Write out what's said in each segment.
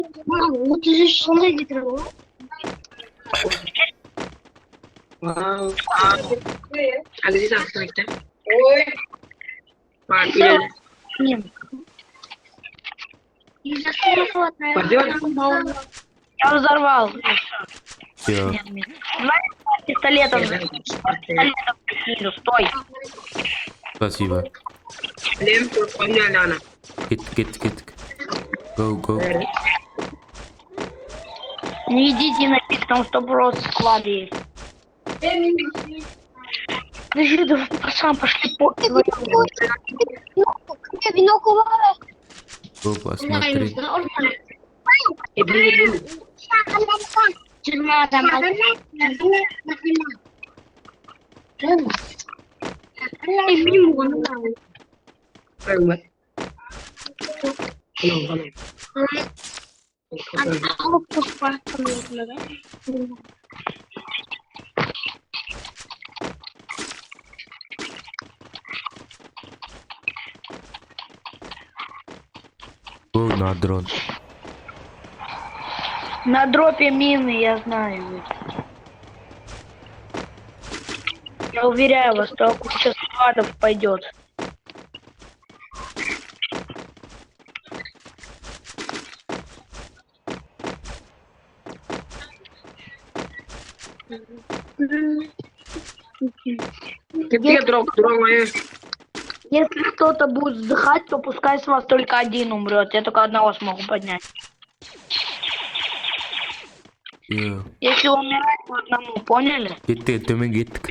Вот уже сондай кетір ғой. Wow. А где там стоит-то? Ой. Ладно, Нет. Из-за что пойдем. Я взорвал. Все. Знаешь, пистолетом. Пистолетом. Стой. Спасибо. Лем, погнали, Анна. Кит. Go. Не идите на пик, там 100% склад есть. Подожди, да пацан, пошли по... Винок var. Go, посмотри. Жиырма адам алып қосып барып Go на дрон. На дропе мины, я знаю. Я уверяю вас, что куча складов пойдет. Где дроп, Если кто-то будет вздыхать, то пускай с вас только один умрет. Я только одного смогу поднять. Все. Если умирать по одному, поняли? Төмен кеттік.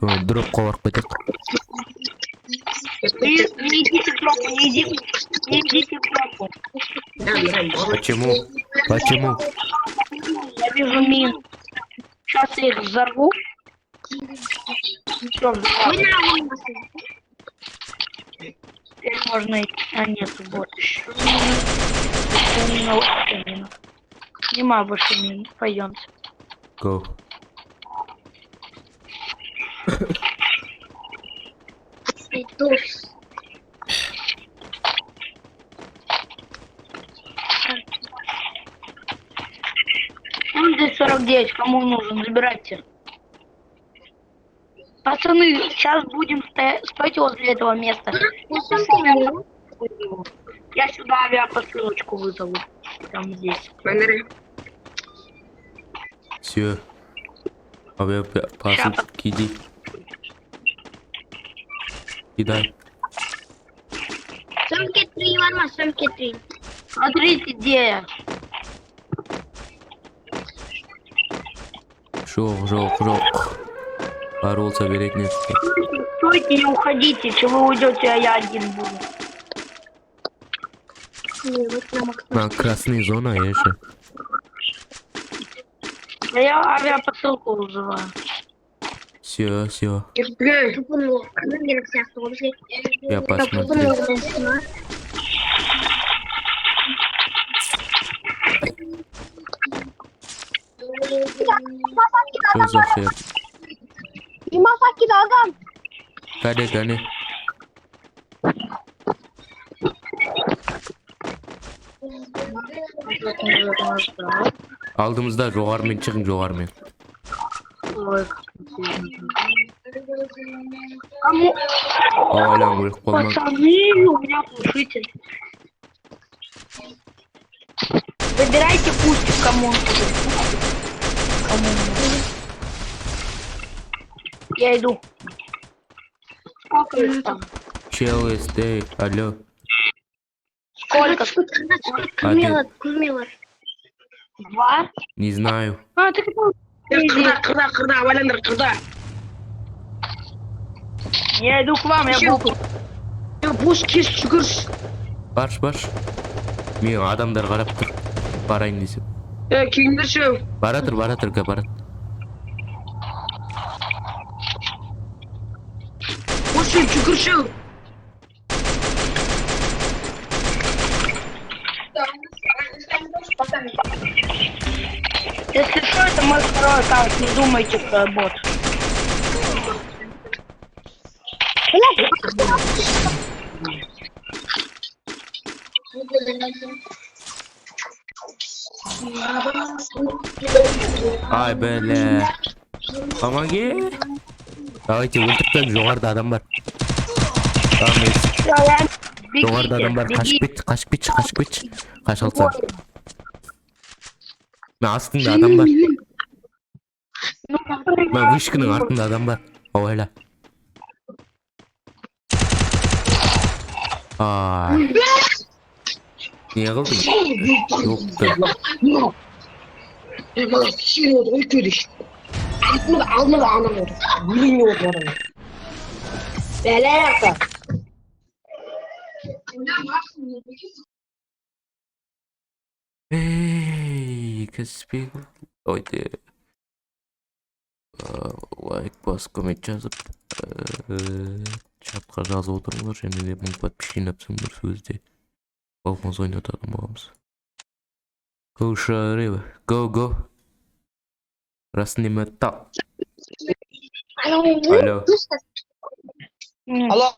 Дропқа барып кетек. Не идите в дропу, не идите в дропу. Почему? Я вижу мин. Сейчас я их взорву. Всё, взорвал. Теперь можно идти. А нет, вот еще. Нема больше мин. Пойдемте. Go. Ну, здесь 49, кому нужен, забирайте. Пацаны, сейчас будем стойте возле этого места. Я сюда авиапосылочку вызову. Там здесь. Все. Авиапосылку кидай. Sömke 3 var mı? Sömke 3. Смотрите, где я. Жоқ. Боролся береть Стойте, не уходите. Чего вы уйдете, а я один буду. На красной зона я же. Да я авиапосылку вызываю. Все. Тупunu. Annem gelip siyasi olmuş. Я посмотрю. Что за хер? Masaki de adam. Кәне. Алдымызда жоғарымен шығың, жоғарымен. Кому? Ойлан өліп қолман. Пацаны, у меня глушитель. Выбирайте пусть кому нужен. Я иду. Сколько их там? Чел, эй, алло. Сколько? Курмела. 2? Не знаю. А, ты кто? Қырда, валендер, қырда. Я иду к вам, я буду. Бош кеш жүгірші. Барш. Мен адамдар қарап тұр. Барайын десем. Кейіндерші. Баратыр, барат. Бош жүгірші. Если что, это мой второй аккаунт, не думайте про бот. Ay böyle. Помоги. Давайте өлтіртпек, жоғарыда адам бар. Tamam neyse. Жоғарыда адам бар. Қашып кетші. Қашылсаң. Мен астыңда адам бар. Мен вышканың артында адам бар. Ойла. Ай. Не қылдың? Жоқты. Бала сен отыр, ой көдеш. Алмады анам отыр. Өлеңе отыр адам. Бәле яқта. Эй, кәспек. Ойде. Лайк бас, коммент жазып. Чатқа жазып отырыңыздар, және де мың подписчик напсаңдар сөзде. Балмаз ойнататын боламыз. Go Шарыва, go. Расты неме тап. Алло.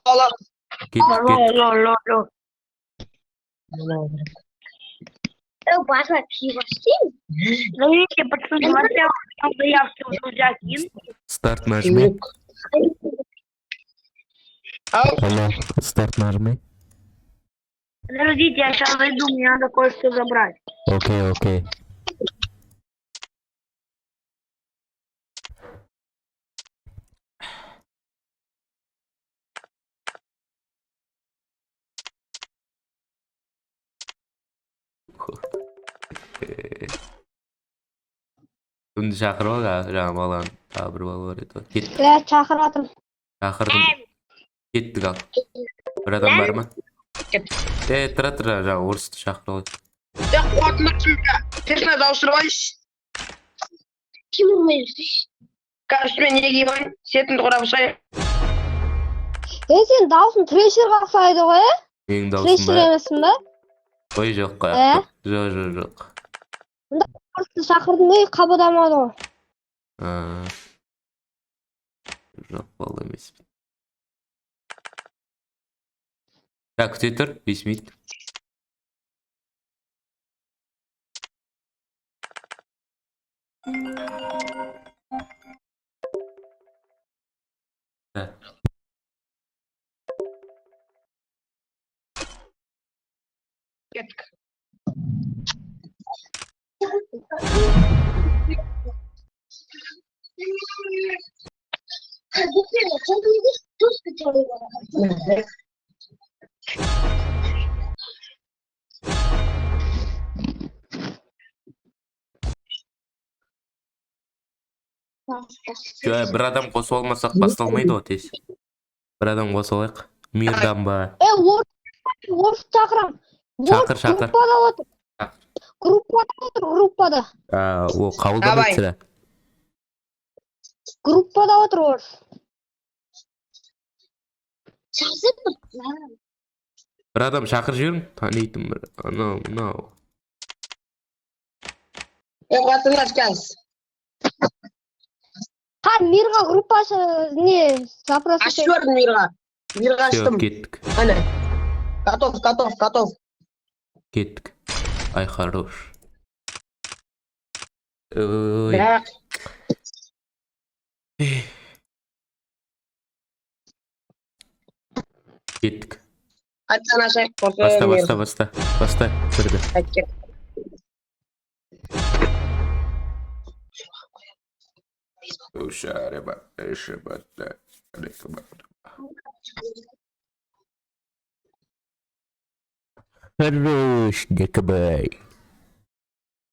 Алло. Кет. Алло. База пиво стим. Видите, пацаны, смотрел, заявки уже один. Старт нажми. Ау. Алло, старт нажми. Подождите, я сейчас зайду, мне надо кое-что забрать. Окей. Кімді шақырып ал, жаңа баланы. Тағы бір бала бар еді. Кеттік. Çakıradım. Шақырдым. Кеттік ал. Bir адам бар ма? Тұра, жаңа орысты шақырып ал. Қуатында кімге? Тесіне дауыстырып алайыз. Kim olmayız? Üstüme niye giymeyin? Setini құрап ұсай. Sen dağılsın Thrasher kalsaydı o ya? Менің даусым Thrasher ба? emesin be. Ой, жоқ қой. Жоқ. Orası çakırdım ey kabadamadı o. Жоқ, бал емес. Күте тұр, 5 минут. Кеттік. Бір адам қосып алмасақ басталмайды ғой тез. Bir adam қосып алайық. Мирдан ба? Orası çakıram. Çakır. Gruppada otur. Gruppada. О, қабылдамайды сірә. Gruppada otur orası. Bir adam шақыр жіберің, танитын бір. Анау. Қуатында кәз. Mirga gruppası ne? Zaprası Açып көрдім Мирға. Мирға аштым. Кеттік. Ана. Готов. Кеттік. Ай, хорош. Ой. Бірақ. Кеттік. Айтсан ашайық. Баста. Кірді. Әйткен. Ушарыба. Хорош, Декабай.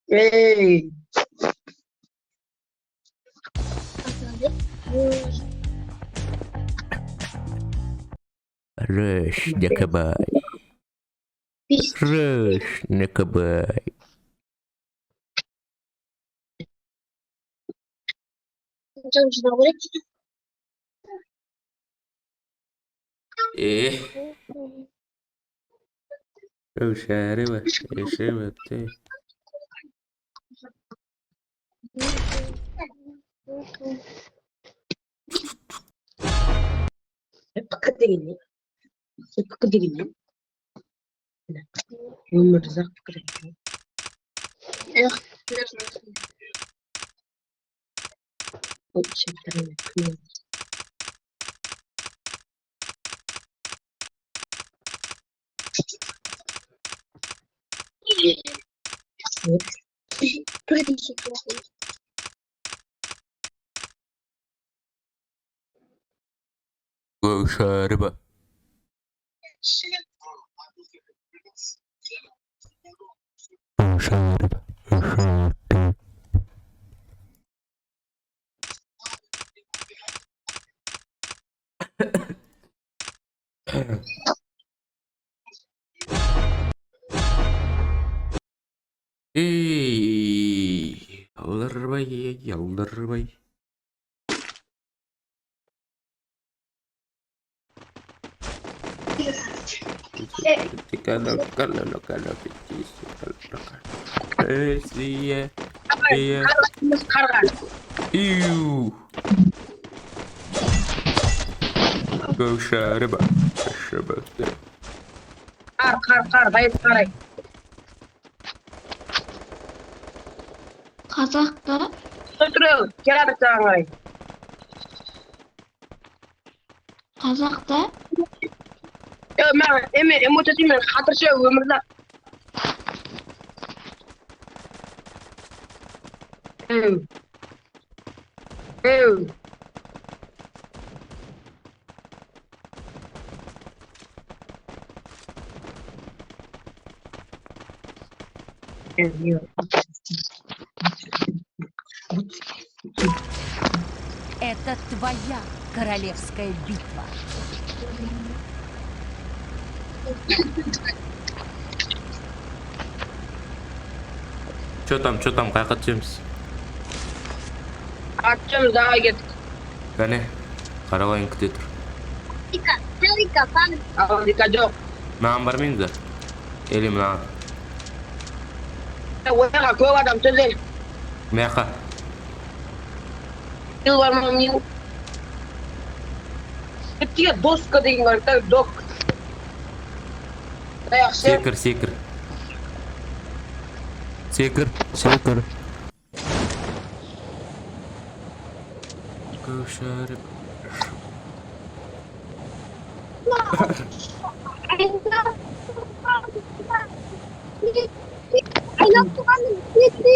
Ей. Хорош, Декабай. Хорош, Декабай. Ушарыба. Пікір деген не? Өмірзақ пікір. Ол шептіріне кім? Шарыба. Шарыба. Эй, алдырбай. Қарға. Иу. Шарыба. Қар, дайып қарай. Қазақта Отырыл, келеді саған қарай. Қазақта Мен эмотативмен қатыршы өмірзақ. Это твоя королевская битва. Чё там, қайқы түсеміз? Атчымыз даға кеттік. Кәне, қаралайын күте тұр. Алдика жоқ. Маған бармайыңыз да? Елі мынаған. Ойға көп адам түзел. Мияқа. Ил бар ма мен? Тіге доска деген бар, док. Секір. Көшәріп. Айнап тұрғаным кетті.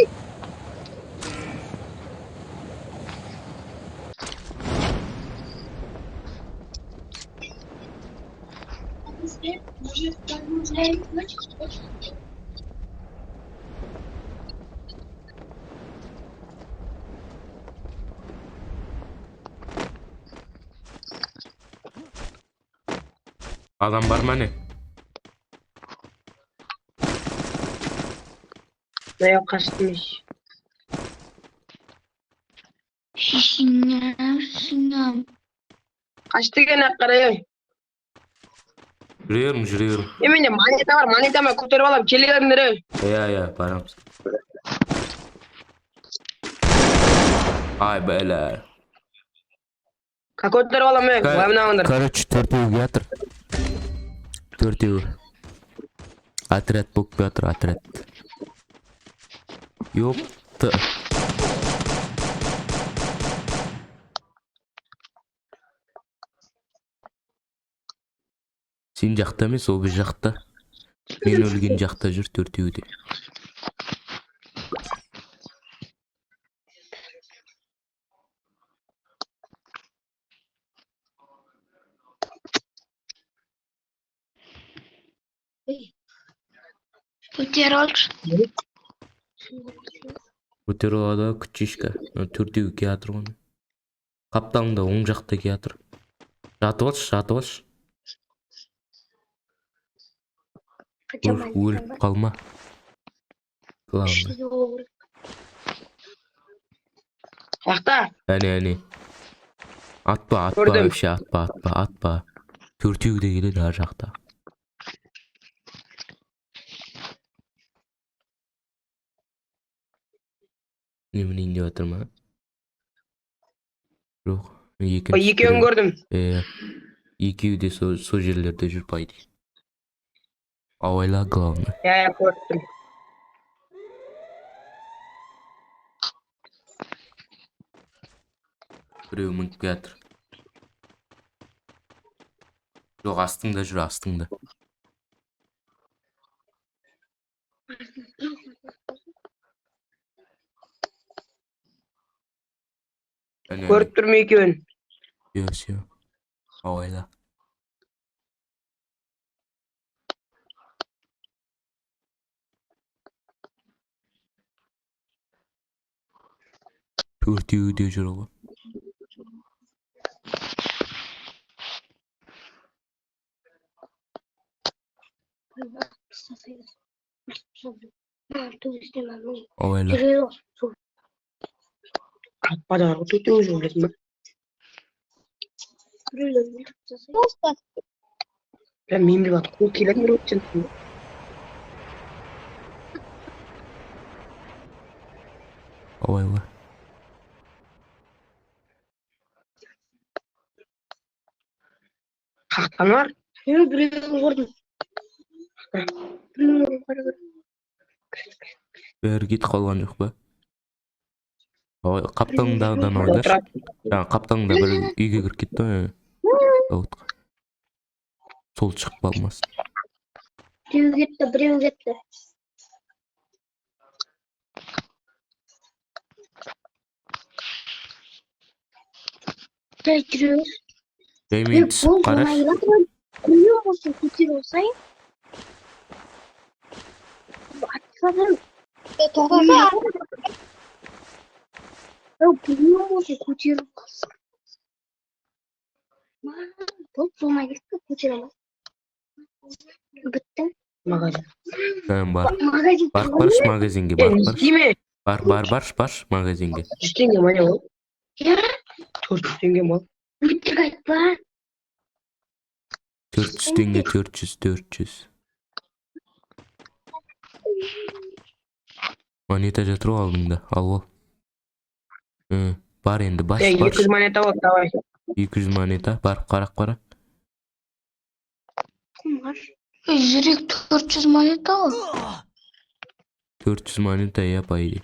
Адам бар ма не? Даяқ қаштымеш. Шишінем. Қашты кен аққарай. Жүрерім. Менде монета бар, монетама көтеріп алам, келе беріңдер. Иә, барамыз. Ай, бәлі. Көтеріп алам, ойымын алыңдар. Короче, төртеуге жатыр. Отряд болып жатыр, отряд. Ёпты. Сен жақта емес, ол біз жақта. Мен өлген жақта жүр, төртеуде. Көтер алшы. Көтер алады, күтчешка. Төртеуге келатыр ғой. Қапталында оң жақта келатыр. Жатып алшы. Өліп қалма. Главное. Жақта. Әне. Атпа, вообще, атпа. Төртеуде келеді ар жақта. Неменейін деп жатыр ма? Жоқ. Екеуін көрдім. Екеуі де сол жерлерде жүр пайды. Авайла главное. Я көрттім. Біреу мініп келатыр. Жоқ, астыңда жүр, астыңда. Көріп тұрмын екеуін. Все. Авайла. Төртеуі де жүр ғой. Авайла. Қатпадағы төтеуі жүр білесің ба? Просто Мен біліп атып қол келетін бір өтсен. Авайла. Қақтан бар. мен біреуін көрдім. Біреуін көрдім. Бәрі кетіп қалған жоқ па? Қапталыңдағыдан ойлашы. Жаңа қапталыңда бір үйге кіріп кетті ғой. Зауытқа. Сол шығып қалмасын. Біреу кетті. Жай жүріңіз. Жаймен түсіп қарашы. Біреу болсын көтеріп алсайын. Атқаным. Тоқтаса. Біреу болсын көтеріп қалсын. Бұл болмай кетті, көтере алмай. Бітті. Магазин. Бар. Магазин. Барып баршы магазинге, барып баршы. Істейме. Баршы магазинге. 300 теңге ма не ол? Я 400 теңге ма? өтірік айтпа. 400 теңге, 400. Монета жатыр ғой алдыңда, ал. Бар енді, баш. 200 монета болды, давай. 200 монета, барып қарап қара. Жүрек 400 монета ғой. 400 монета, я по идее.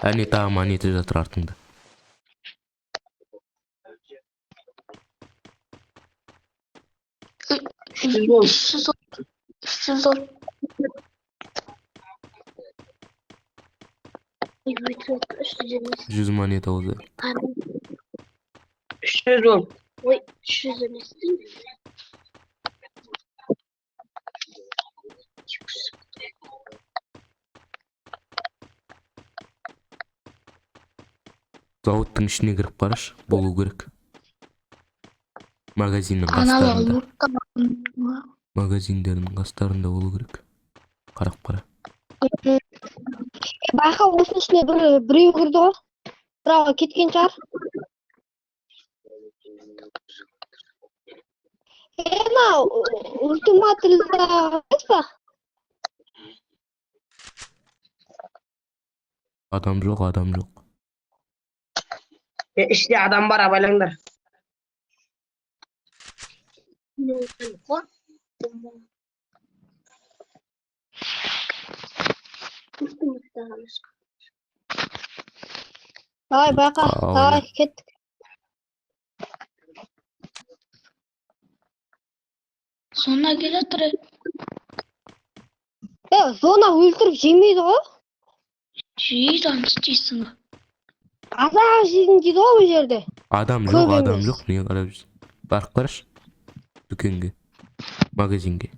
Әне тағы монета жатыр артыңда. Үш жүз ол. 100 монета oldu. 300 бол. Ой, 300 емес. Зауыттың ішіне кіріп қарашы, болу керек. Магазиннің қастарында. Магазиндердің қастарында болу керек. Қарап қара. Байқа осының ішіне біреу кірді ғой. Бірақ кеткен шығар. Ультиматылда емес па? Адам жоқ. İşte adam var, abайлаңдар. Давай, байқа, давай, кеттік. Зона келе тұр. Зона өлтіріп жемейді ғой. Жейді, аныстайсың. Азақ жейдің дейді ғой бұл жерде. Адам жоқ, не қарап жүрсің? Барып қарашы. Дүкенге, магазинге.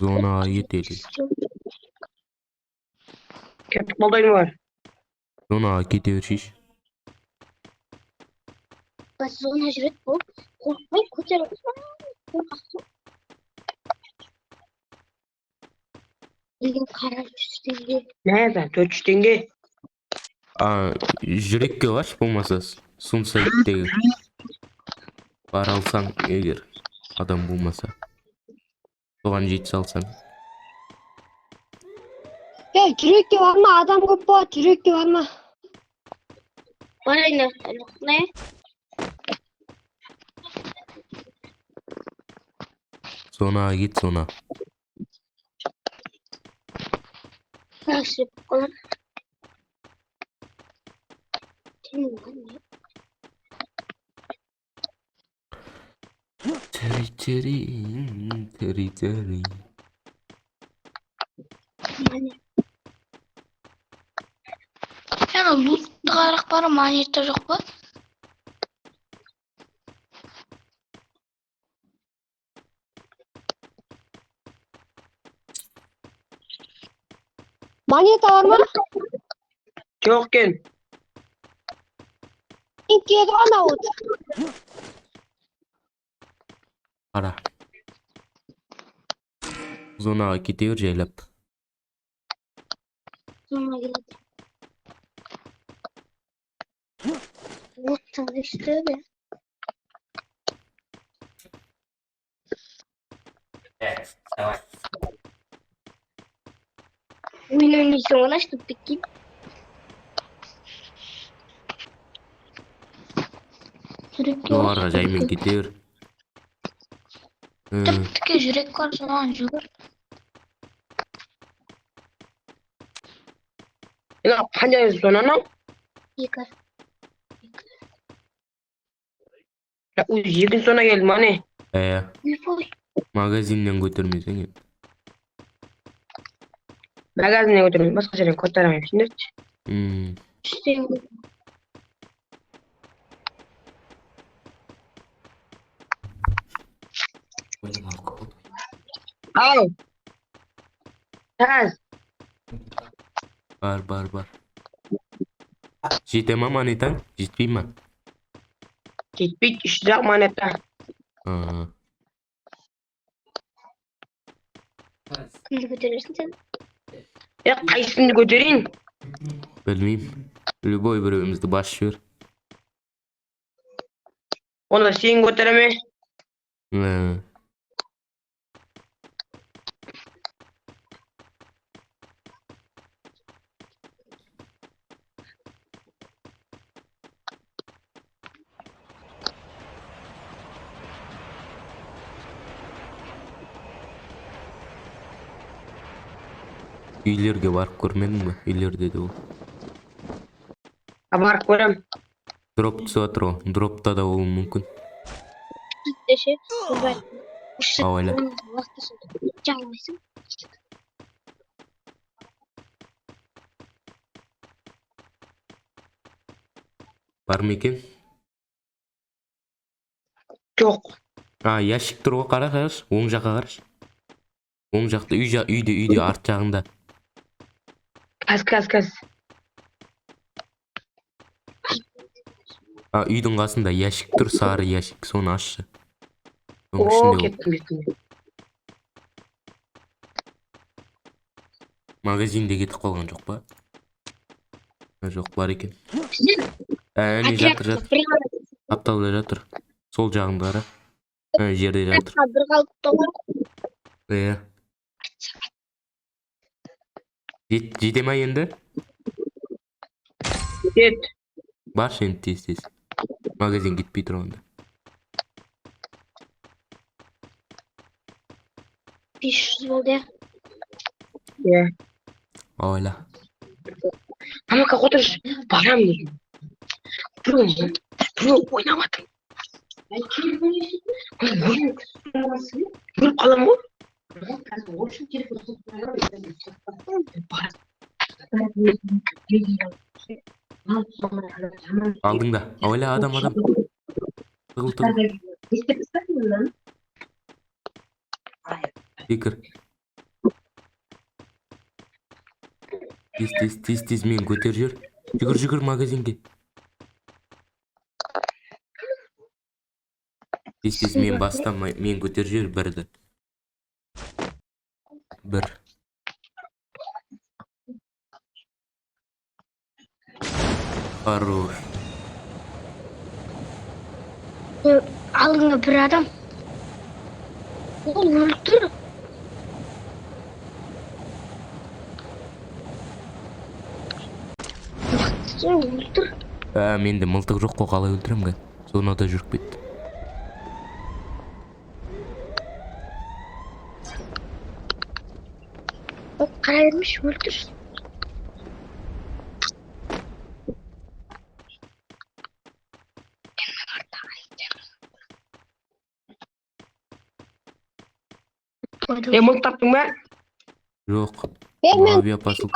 Zonaға кетеді. Keptik moldayım var. Zonaға кете бершейші. Зона жүреді бұл. Қорқпай көтеріп. Қорқасын. Деген қара 300 теңге. Nerede? 400 tenge. Жүрекке қаш болмаса Сунсайттегі. Бар алсаң егер адам болмаса. Soğan jeti salsam. Жүrekке барма, адам көп болады, жүrekке барма. Bana ne? Zona git zona. Nasıl yapalım? Teri. Yani loot qarak бар монета жоқ па? Монета бар ма? Жоқ екен. Мен кегі ғана от. Қара. Зонаға кете бер жайлап. Sonra geldi. Вот çalıştı be. Oyun oynayacağım ona işte peki. Sürekli Жоғарға жаймен кете бер. тіпті жүрек бар соған жүгір. Ya қандай зона анау? Екі. Ya өзі екінші зона келді ма не? Ой, Магазиннен көтермесең енді. Магазиннен көтермеймін, басқа жерден көтеремін, түсіндірші. түстен Ау! Таз! Бар. Жете ма монетаң? Жетпей ма? Жетпейді, үш жақ монета. кімді көтересің сен? Ya қайсысымды көтерейін? Білмеймін. Любой біреуімізді басып жібер. Онда сен көтереме? Үйлерге барып көрмедің бе? Үйлер деді ол. Барып көрем. Дроп түсіп жатыр ғой. Дропта да болуы мүмкін. Деше, Ауайла. жағылмайсың. Бар ма екен? Жоқ. Ящик тұр ғой, қараш. Оң жаққа қараш. Оң жақта үйде арт жағында. Кәз. Үйдің қасында ящик тұр, сары ящик, соны ашшы. Кеттім. Магазинде кетіп қалған жоқ па? Жоқ, бар екен. Әне жатыр. Апталда жатыр. Сол жағында қара. Жерде жатыр. бір қалыпты ғой. Жете ма енді? Кет. Бар енді тез. Магазин кетпей тұрғанда. 500 болды. Иә. Ауайла. Амака отырш, барам деген. Біреу ойнамадым. Көріп қалам ғой. Алдыңда. Ауайла, адам. Тығыл. Секір. Тез мен көтер жүр. Жүгір магазинге. Тез мен бастам, мен көтер жүр бірді. Бір. Хорош. Алдыңда бір адам. Ол өліп тұр. Сен өлтір. Менде мылтық жоқ қой, қалай өлтірем ға? Зонада жүріп кетті. Қарай бермеш, өлтір. Мылтық таптың ба? Жоқ. Мен Авиапасыл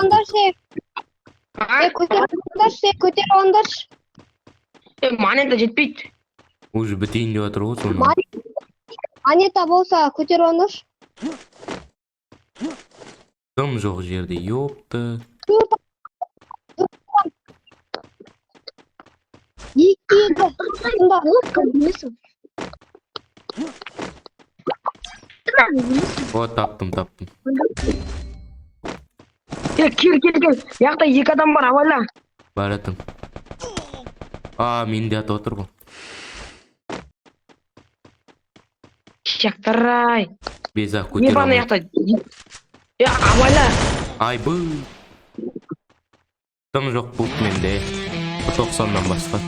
алғандаршы, көтер алғандаршы. Монета жетпейді. Уже бітейін деп жатыр ғой соны. Монета болса көтер алғандаршы. Дым жоқ жерде, ёпты. Екі еді. Білмесің. О, таптым. Кел. Яқта екі адам бар, авайла. Баратым. Мен де атып отыр ғой. Шақтарай. Безақ Не көтер баны алмай. яқта? Авайла. Айбы. Дым жоқ бұлт менде. 90-нан басқа.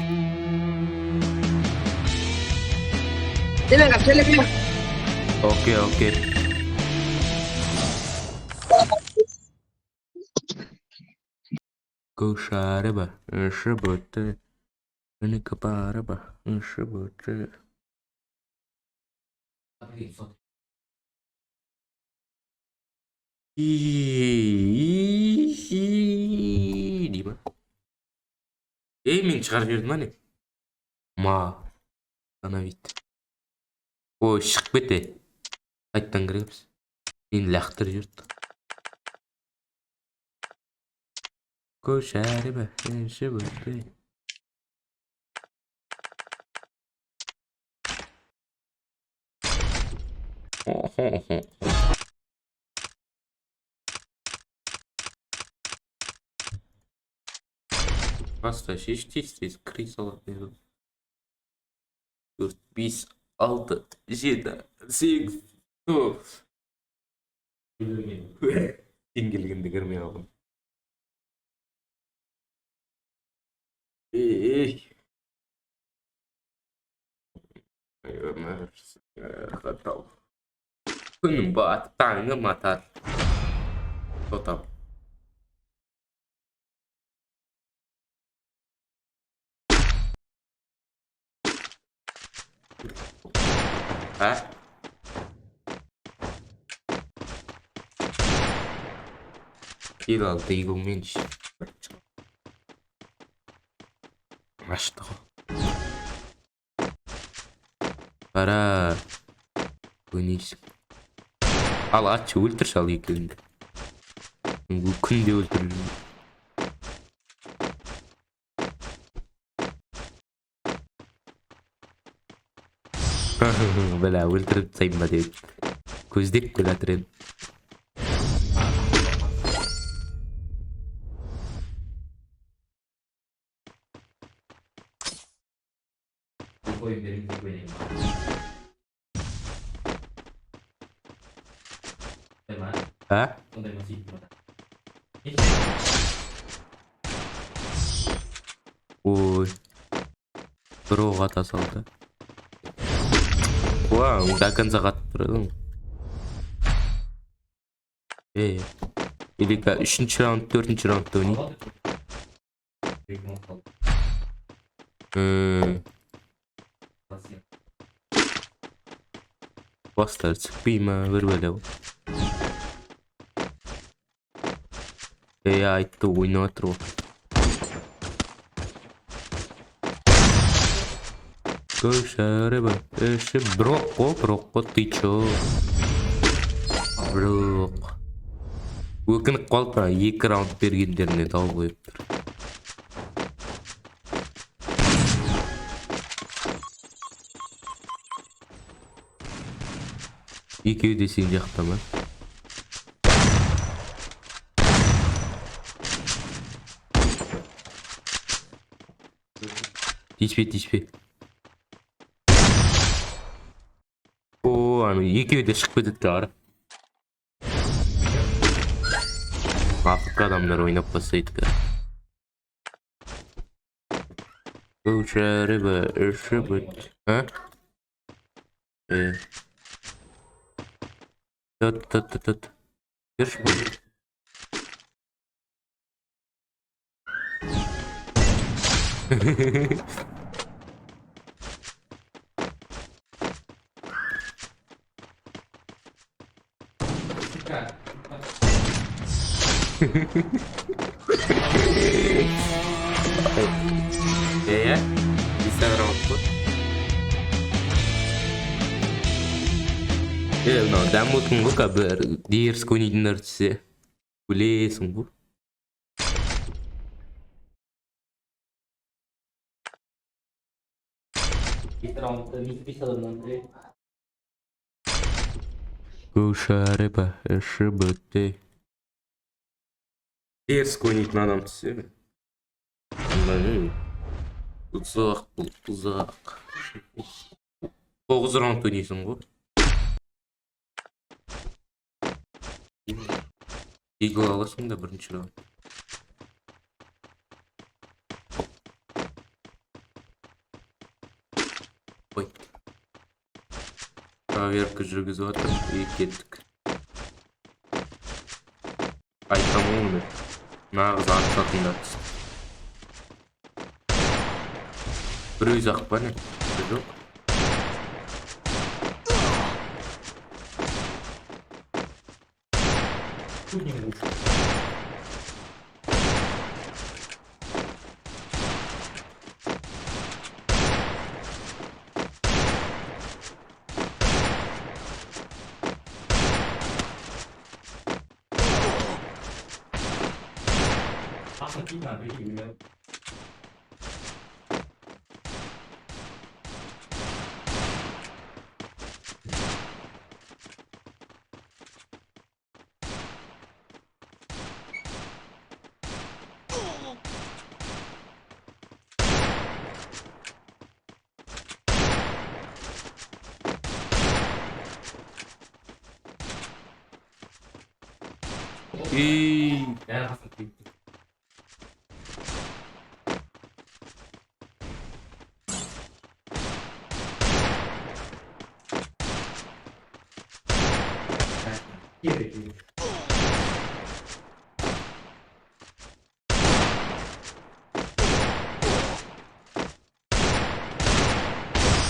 Селек. Окей. Кошарыба, шыбыты. Үні капарыба, шыбыты. Деймі? Мен шығарып жердім әне? Остановить. Ой, шығып кете. Қайттан кіреміз. Мен лақтыр жүрді. Көшәрі бі, шыбыты. Просто шештейсіз крей салатын. 4, 5, 6, 7, 8, 9. Сен келгенде кірмей қалдым. Қатал. Күнім батып, таңым атар. Тотал. Ел алды игілмен ашты ғой. Бара өнесің. Ал атшы өлтірші ал екеуінде. Күнде өлтірілі. Бәлі өлтіріп тайым ба деп. Көздеп көл атырен. Ой. Бір оқ ата салды. Вау, до конца қатып тұрады. Или 3-ші раунд, 4-ші раундта ойнайды. Бастар цікпей ма, бір бәлі. Айтты ойнап отыр ғой. Көшәрі ба, броқ, ты чо? Броқ. Өкініп қалып па, 2 раунд бергендеріне дау қойып тұр. Екеуі де сен жақта ма? Тиспе. Екеуі де шығып кетеді ары. Ақырғы адамдар ойнап бастайды қа. Каша, рыба, шибут. А? Тот. Держи. Bisa rambut. Мынау дамудың ғой бір дерс көңілдің әртісі. Білесің бұл. Каша, рыба, шибут. Дерс көңілдің адам түсі. Ұзақ. 9 раунд ойнайсың ғой. Игл аласың да бірінші раунд. Ой. Проверка жүргізіп жатыр. Кеттік. Айтамын оны. Нағыз атсатында түсті. Бір өз ақ па не? Жоқ.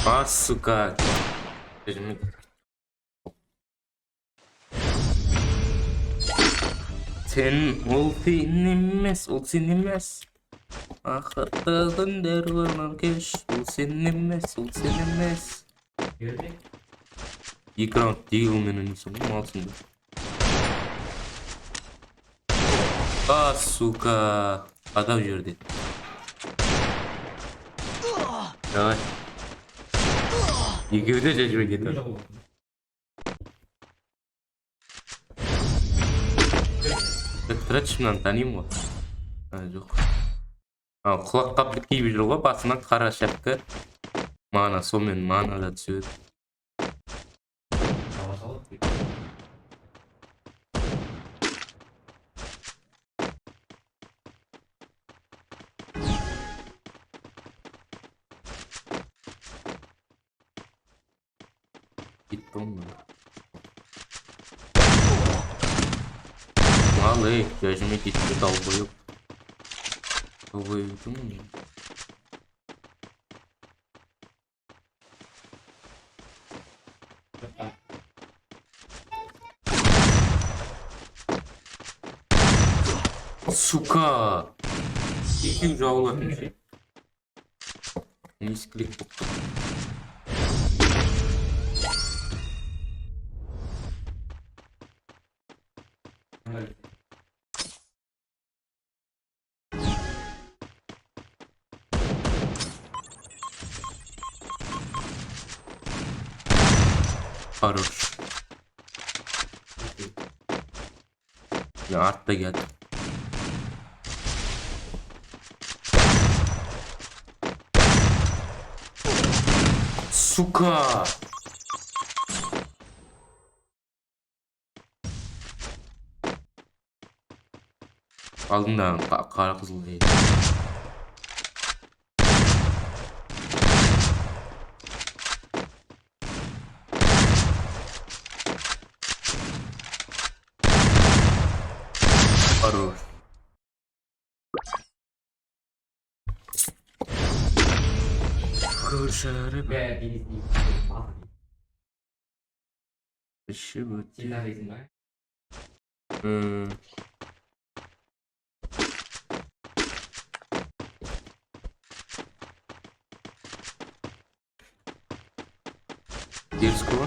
А, сука. Ол сен емес. Ақырда күндер ғана кеш. Ол сен емес. Екі раунд дейгіл менің несің ғой, малсың да. А, сука. Адам жерде. Давай. Екеуде жәжбе кетір. Тратшымнан танимын ғой. Жоқ. Құлаққа бір киіп жүр ғой, басынан қара шапка. Мана, сонымен мана да түседі. Малый, жажыме кетті талбойып. Талбойыптың мұны. Сука! Екеу жауылатын ше. Мискілік бұқты. Хорош. Ya артта geldi. Сука! Алдыңда қара қызыл дейді. Хорош. Хорошая рыба. Спасибо тебе. Дерзкого.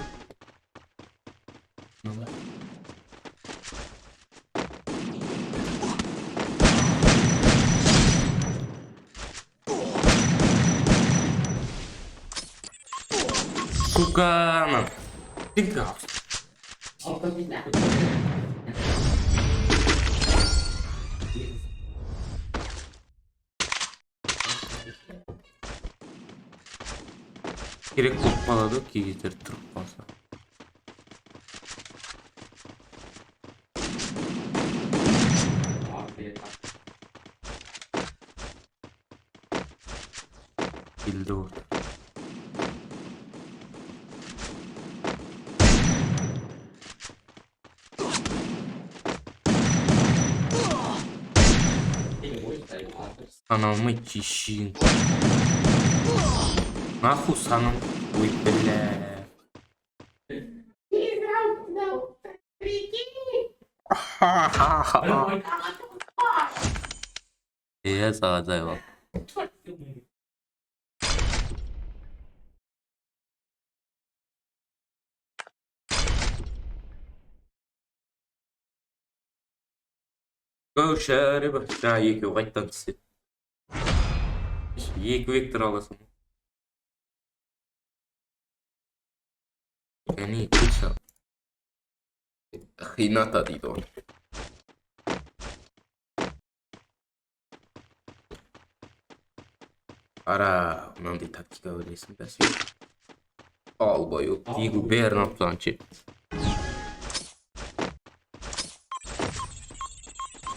Сука! Ты как? Керек болып қалады кей кездері тұрып қалса. Bildi o. Анамы чищин. Нахуй санам. Ой, бля. Я задаю. Шәрібі. Жаңа екеу қайттан түседі. Екі вектор аласың. Яғни күші. Хината дейді оны. Ара, мынандай тактика білесің бәсі. Ал бойы, тегу бәрін аптан че.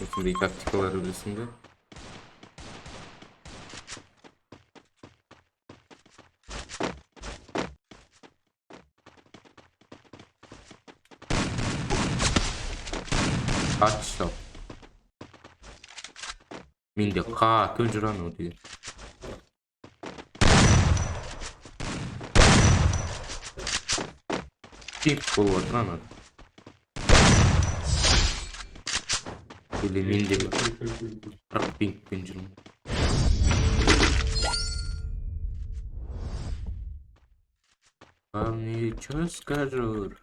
Осындай тактикалар білесің бе? Açtım. Менде қатты жүр деген. Тип болып отыр ана. Или менде 40 пингпен жүрмін. Вам ничего скажу.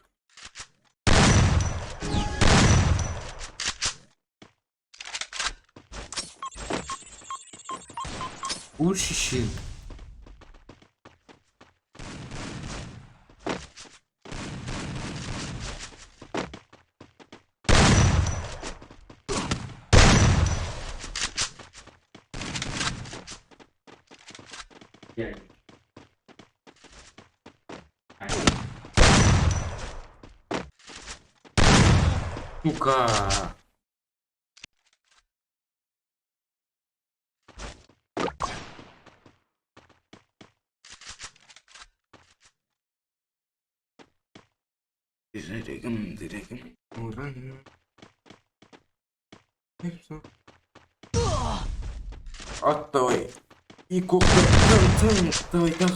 Ушишин. Сука. Дирегим. Уран. Отдай. И коктер. Давай, так.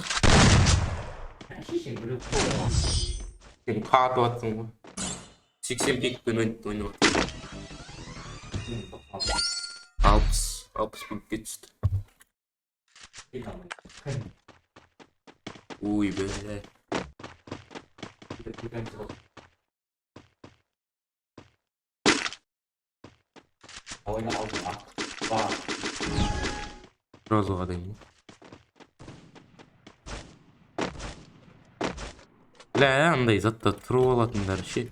Сен қағып атсың ғой. 80 пикпен ойнап атсың. 60 пикке түсті. Ой, бля. Сразу гадайым. Бля, андай затта тұрып алатындар ше.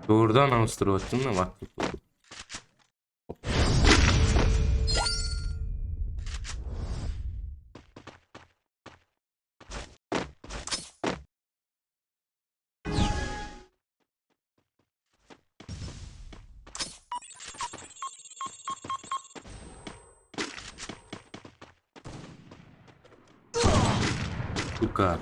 Doğrudan ауыстырып аттым да ватып. Сука.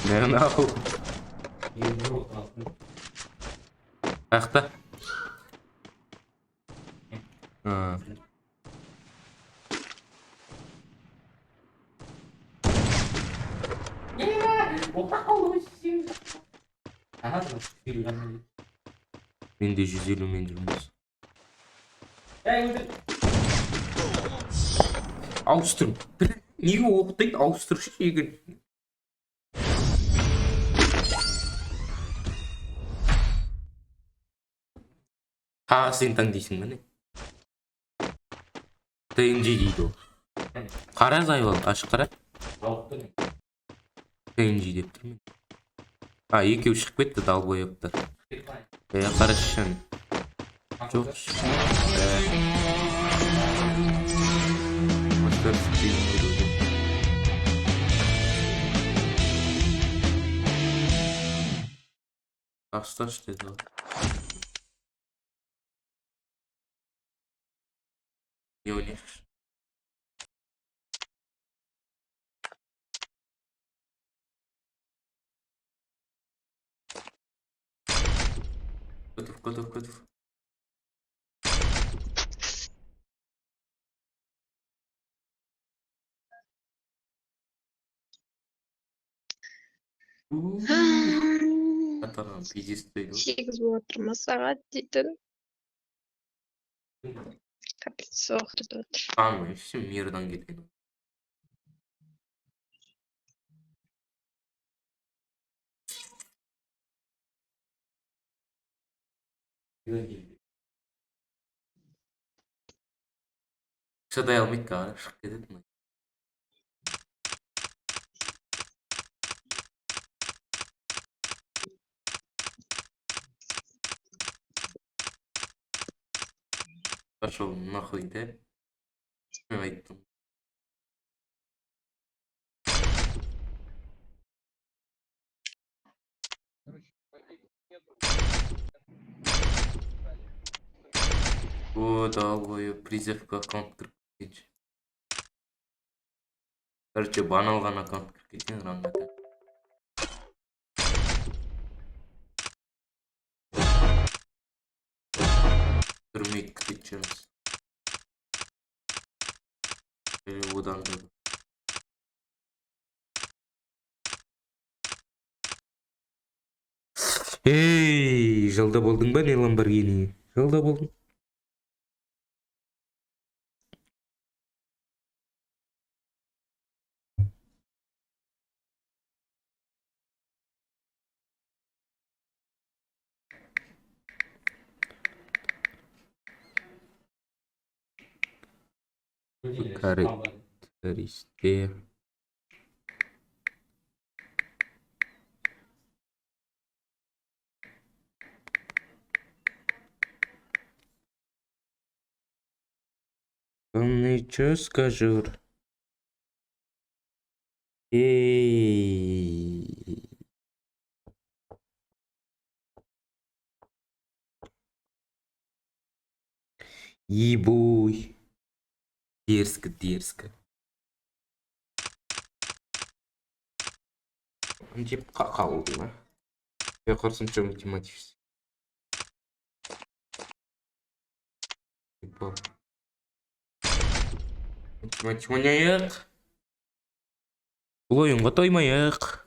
Ne yapalım? Ayakta. Ha. Ben de 150 indirmez. Ауыстыр. Неге оқытайды? Ауыстыршы егін. Сен таңдайсың ба не? TNG дейді ол. Қара зайвал, ашық қара. TNG деп тұрмын. Екеу шығып кетті далбояптар. Қарашы шаны. Жоқ. Тасташ деді ол. Не ойнайықшы? Готов. Атаған пиздесті дейді. 8 болып отыр ма сағат дейтін. Капец соғырды отыр. Все мирдан кеткен. Шыдай алмайды қара, шығып кетеді. Пошел нахуй, да? Мен айттым. О, да, призывка аккаунт кіріп кеткен. Короче, бан алған аккаунт кіріп кеткен рангата. Тұрмейді күтет жүрміз. Одан да. Эй, жылда болдың ба не Lamborghini? Жылда болдың. Карактеристер. Он что скажу? Эй. Ебуй. Дерзко. Типа какао, да? Я хочу чем математически. Типа. Математик. Бұл ойынға тоймайық.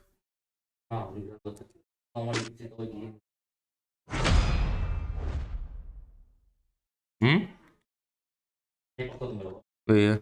Иә.